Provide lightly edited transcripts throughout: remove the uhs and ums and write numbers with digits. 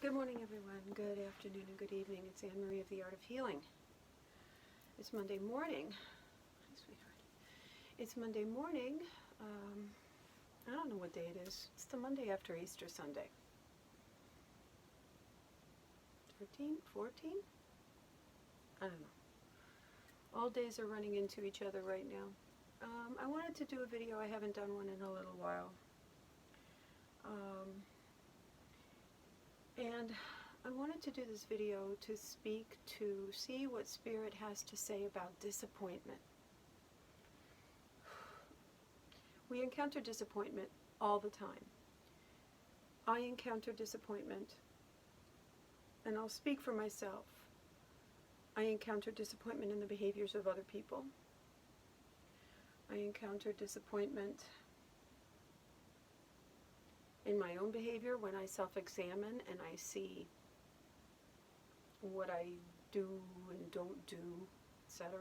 Good morning, everyone. Good afternoon and good evening. It's Anne-Marie of the Art of Healing. It's Monday morning. Hi, sweetheart. It's Monday morning. I don't know what day it is. It's the Monday after Easter Sunday. 13? 14? I don't know. All days are running into each other right now. I wanted to do a video. I haven't done one in a little while. And I wanted to do this video to see what Spirit has to say about disappointment. We encounter disappointment all the time. I encounter disappointment, and I'll speak for myself. I encounter disappointment in the behaviors of other people. I encounter disappointment in my own behavior when I self-examine and I see what I do and don't do, etc.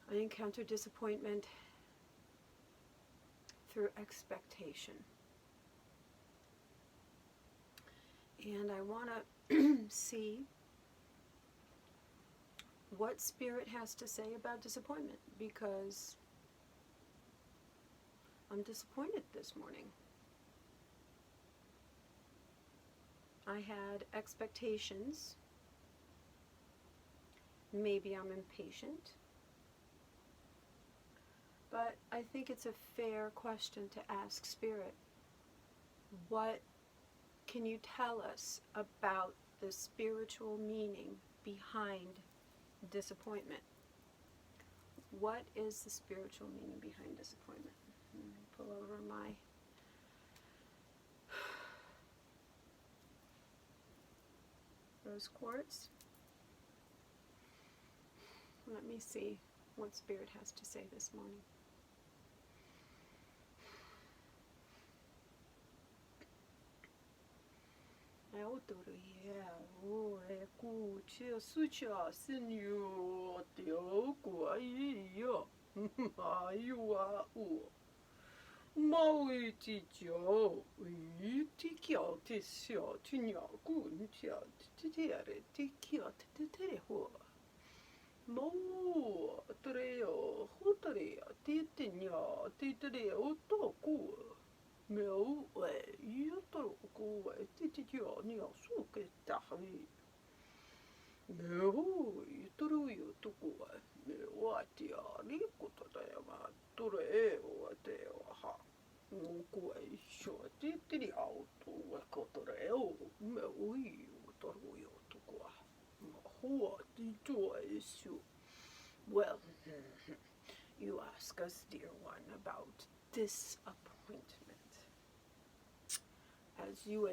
I encounter disappointment through expectation. And I want to see what Spirit has to say about disappointment, because I'm disappointed this morning. I had expectations. Maybe I'm impatient. But I think it's a fair question to ask Spirit. What can you tell us about the spiritual meaning behind disappointment? What is the spiritual meaning behind disappointment? Let me pull over my rose quartz. Let me see what Spirit has to say this morning. Maui ti jo, ti kia te seo, ti nya kun tia, ti tere, ti kia te tere hoa. Mo, tere o, hotare, ti te nya, ti tere o tōku. Meu, ia taro ko, ti kia nia suke tahi. Meu, i taro i o tuku, meu a te a riko tataya ma, ture e o te o ha. Ko e sho te tiri auto e kotore o me ui o toru i o tukua. Ma hoa ti toa e su. Well, you ask us, dear one, about disappointment. As you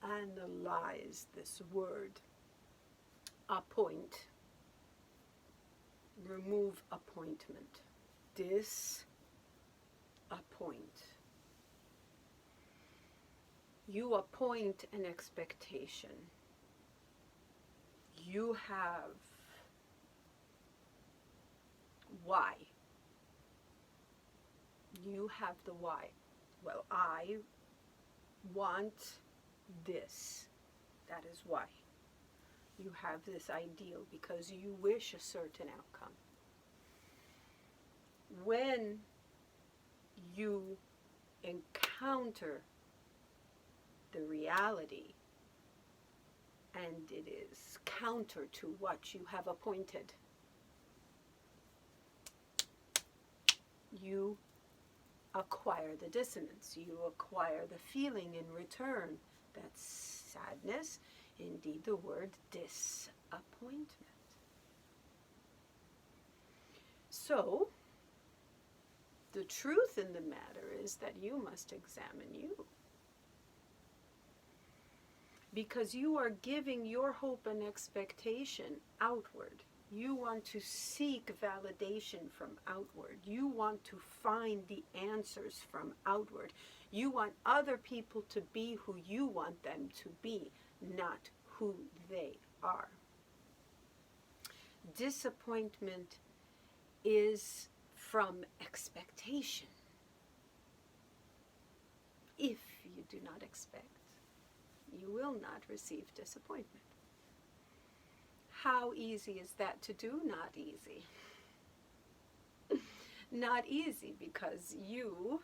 analyze this word, appoint, remove appointment, appoint. You appoint an expectation. You have why. You have the why. Well, I want this. That is why. You have this ideal because you wish a certain outcome. When you encounter the reality and it is counter to what you have appointed, you acquire the dissonance, you acquire the feeling in return. That's sadness, indeed the word disappointment. So, the truth in the matter is that you must examine you. Because you are giving your hope and expectation outward. You want to seek validation from outward. You want to find the answers from outward. You want other people to be who you want them to be, not who they are. Disappointment is from expectation. If you do not expect. You will not receive disappointment. How easy is that to do? Not easy. Not easy because you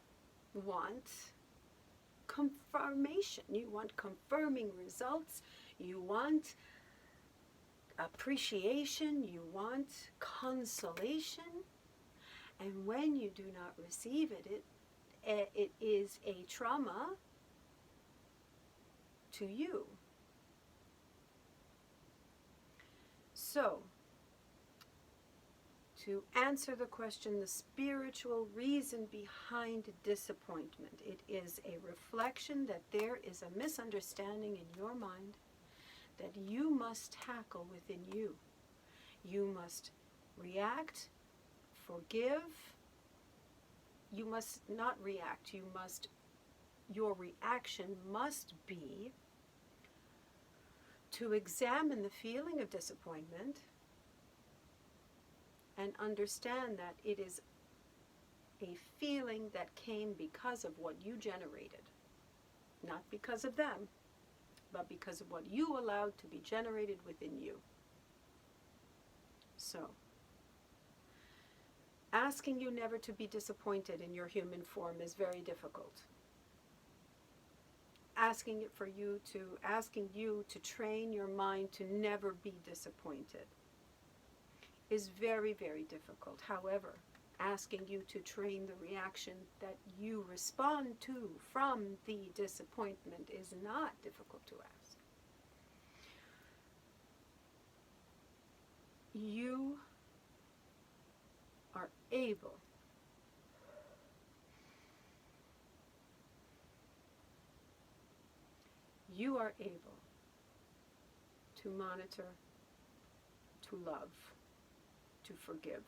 want confirmation. You want confirming results. You want appreciation. You want consolation. And when you do not receive it, it is a trauma to you. So, to answer the question, the spiritual reason behind disappointment, it is a reflection that there is a misunderstanding in your mind that you must tackle within you. You must react, forgive. You must not react. Your reaction must be to examine the feeling of disappointment and understand that it is a feeling that came because of what you generated. Not because of them, but because of what you allowed to be generated within you. So, asking you never to be disappointed in your human form is very difficult. Asking you to train your mind to never be disappointed is very, very difficult. However, asking you to train the reaction that you respond to from the disappointment is not difficult to ask. You are able to monitor, to love, to forgive.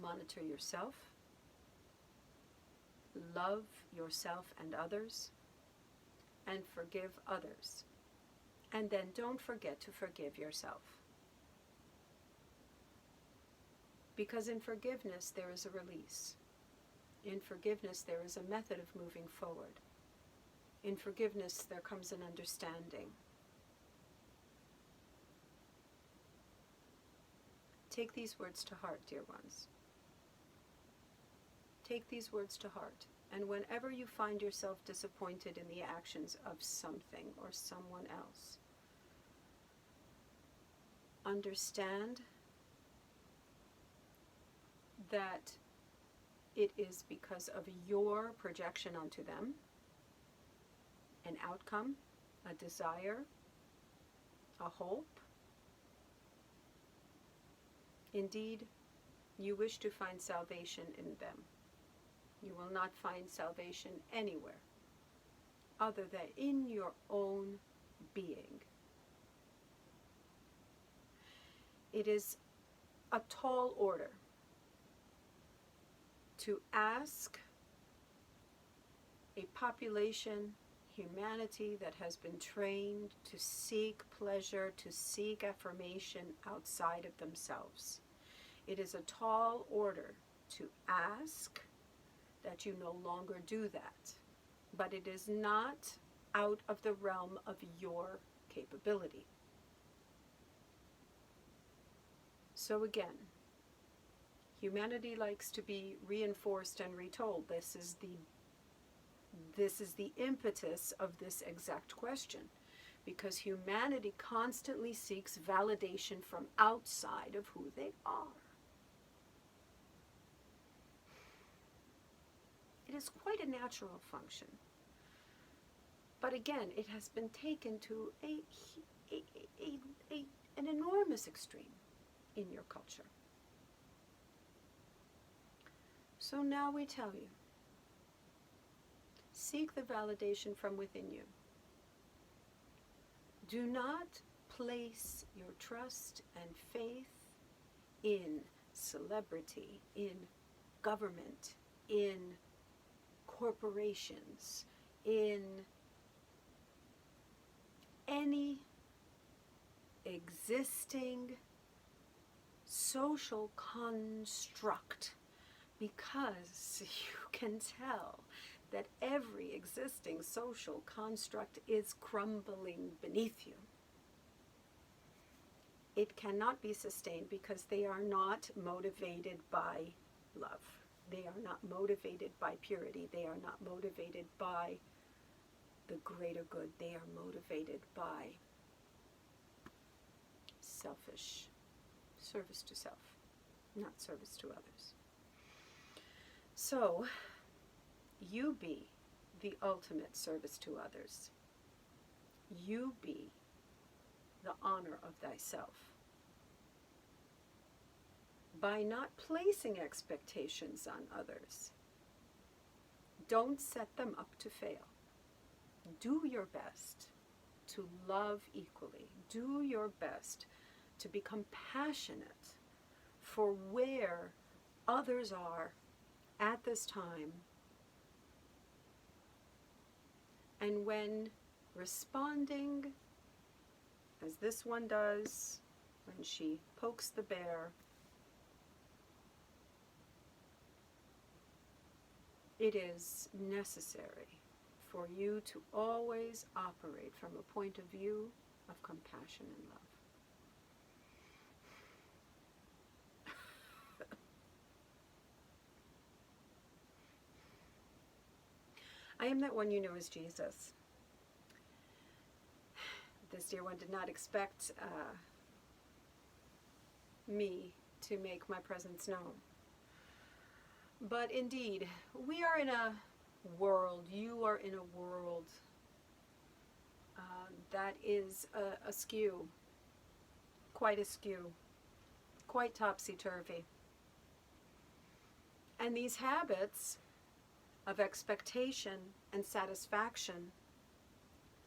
Monitor yourself, love yourself and others, and forgive others. And then don't forget to forgive yourself. Because in forgiveness there is a release. In forgiveness there is a method of moving forward. In forgiveness there comes an understanding. Take these words to heart, dear ones. Take these words to heart. And whenever you find yourself disappointed in the actions of something or someone else, understand that it is because of your projection onto them, an outcome, a desire, a hope. Indeed, you wish to find salvation in them. You will not find salvation anywhere other than in your own being. It is a tall order to ask a population, humanity that has been trained to seek pleasure, to seek affirmation outside of themselves. It is a tall order to ask that you no longer do that, but it is not out of the realm of your capability. So again, humanity likes to be reinforced and retold. This is the impetus of this exact question, because humanity constantly seeks validation from outside of who they are. It is quite a natural function. But again, it has been taken to an enormous extreme in your culture. So now we tell you, seek the validation from within you. Do not place your trust and faith in celebrity, in government, in corporations, in any existing social construct, because you can tell that every existing social construct is crumbling beneath you. It cannot be sustained because they are not motivated by love. They are not motivated by purity. They are not motivated by the greater good. They are motivated by selfish service to self, not service to others. So, you be the ultimate service to others. You be the honor of thyself. By not placing expectations on others, don't set them up to fail. Do your best to love equally. Do your best to be compassionate for where others are at this time. And when responding, as this one does, when she pokes the bear, it is necessary for you to always operate from a point of view of compassion and love. I am that one you know as Jesus. This dear one did not expect me to make my presence known. But indeed, we are in a world, you are in a world that is askew, quite askew, quite topsy-turvy. And these habits of expectation and satisfaction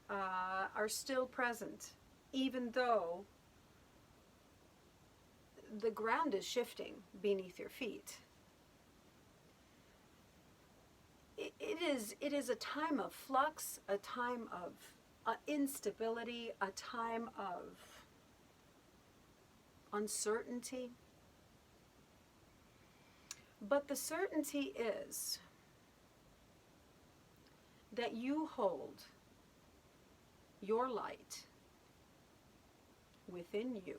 are still present, even though the ground is shifting beneath your feet. It is a time of flux, a time of instability, a time of uncertainty. But the certainty is that you hold your light within you.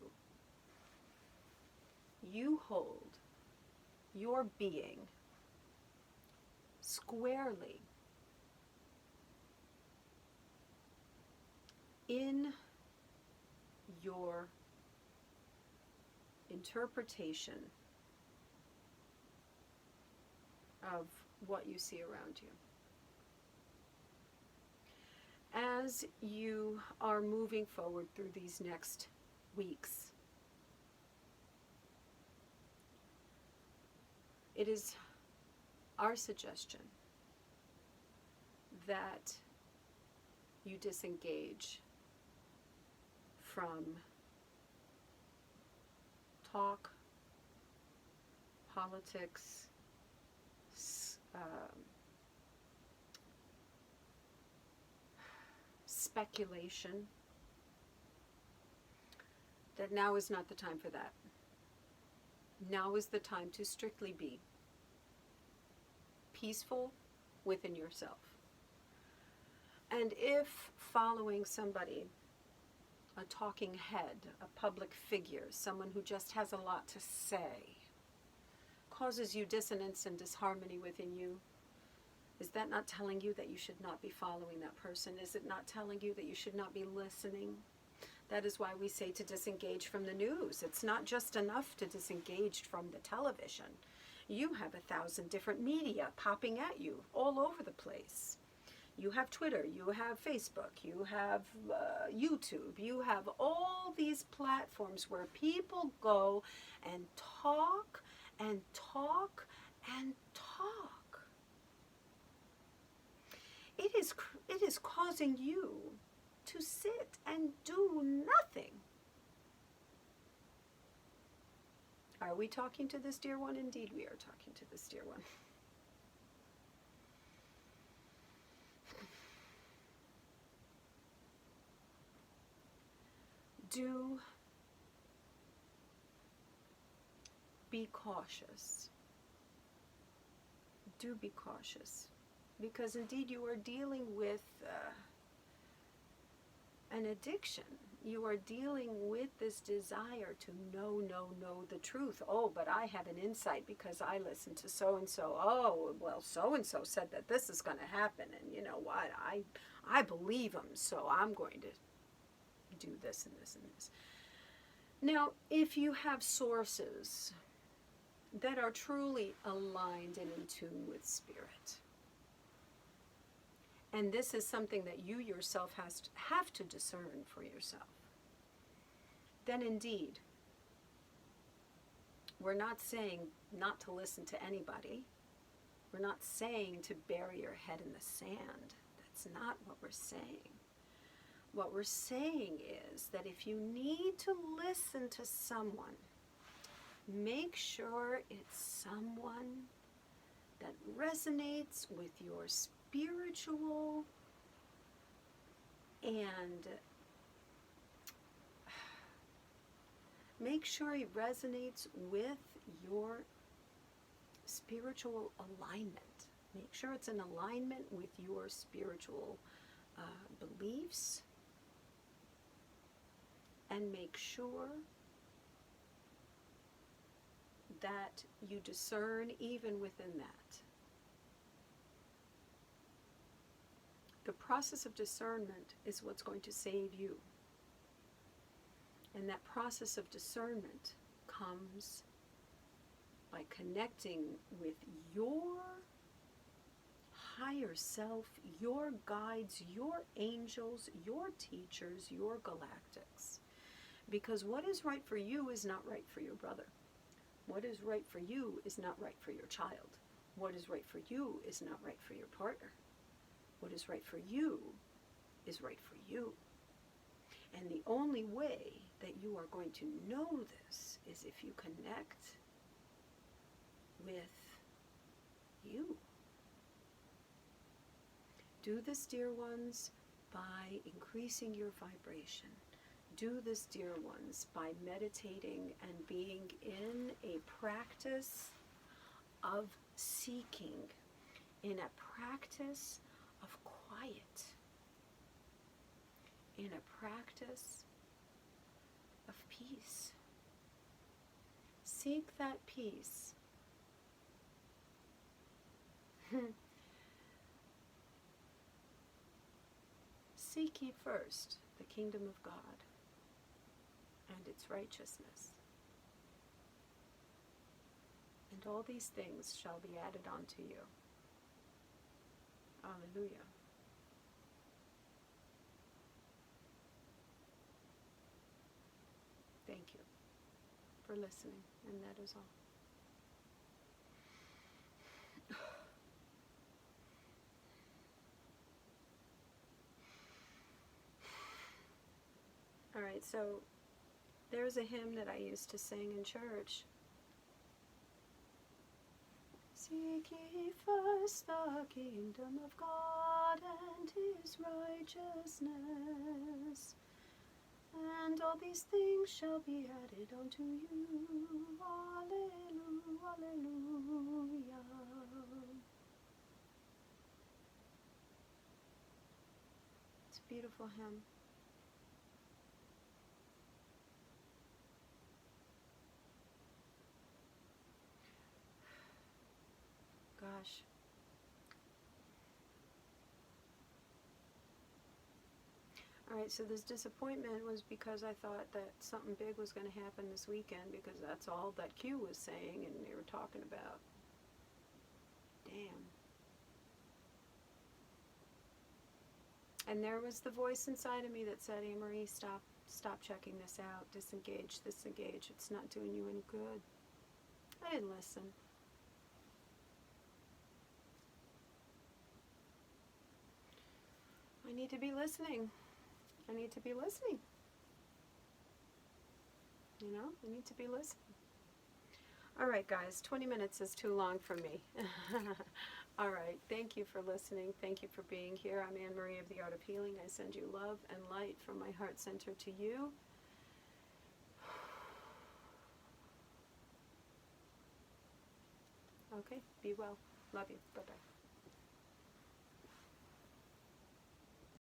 You hold your being squarely in your interpretation of what you see around you. As you are moving forward through these next weeks, it is our suggestion that you disengage from talk, politics, speculation, that now is not the time for that. Now is the time to strictly be peaceful within yourself. And if following somebody, a talking head, a public figure, someone who just has a lot to say, causes you dissonance and disharmony within you, is that not telling you that you should not be following that person? Is it not telling you that you should not be listening? That is why we say to disengage from the news. It's not just enough to disengage from the television. You have 1,000 different media popping at you all over the place. You have Twitter, you have Facebook, you have YouTube, you have all these platforms where people go and talk and talk and talk. It is causing you to sit and do nothing. Are we talking to this dear one? Indeed, we are talking to this dear one. Do be cautious. Do be cautious because indeed you are dealing with an addiction. You are dealing with this desire to know the truth. Oh, but I have an insight because I listened to so-and-so. Oh, well, so-and-so said that this is going to happen. And you know what? I believe him, so I'm going to do this and this and this. Now, if you have sources that are truly aligned and in tune with spirit, and this is something that you yourself have to discern for yourself, then indeed, we're not saying not to listen to anybody. We're not saying to bury your head in the sand. That's not what we're saying. What we're saying is that if you need to listen to someone, make sure it's someone that resonates with your spiritual and make sure it resonates with your spiritual alignment. Make sure it's in alignment with your spiritual beliefs, and make sure that you discern even within that. The process of discernment is what's going to save you. And that process of discernment comes by connecting with your higher self, your guides, your angels, your teachers, your galactics. Because what is right for you is not right for your brother. What is right for you is not right for your child. What is right for you is not right for your partner. What is right for you is right for you. And the only way that you are going to know this is if you connect with you. Do this, dear ones, by increasing your vibration. Do this, dear ones, by meditating and being in a practice of seeking, in a practice of quiet, in a practice of peace. Seek that peace. Seek ye first the kingdom of God and its righteousness, and all these things shall be added unto you. Hallelujah. Thank you for listening, and that is all. All right, so there's a hymn that I used to sing in church. Seek ye first the kingdom of God and his righteousness, and all these things shall be added unto you. Alleluia, alleluia. It's a beautiful hymn. Gosh. Alright, so this disappointment was because I thought that something big was going to happen this weekend, because that's all that Q was saying and they were talking about. Damn. And there was the voice inside of me that said, Anne-Marie, stop checking this out. Disengage. It's not doing you any good. I didn't listen. I need to be listening. I need to be listening. You know, I need to be listening. All right, guys, 20 minutes is too long for me. All right, thank you for listening. Thank you for being here. I'm Anne-Marie of the Art of Healing. I send you love and light from my heart center to you. Okay, be well. Love you. Bye-bye.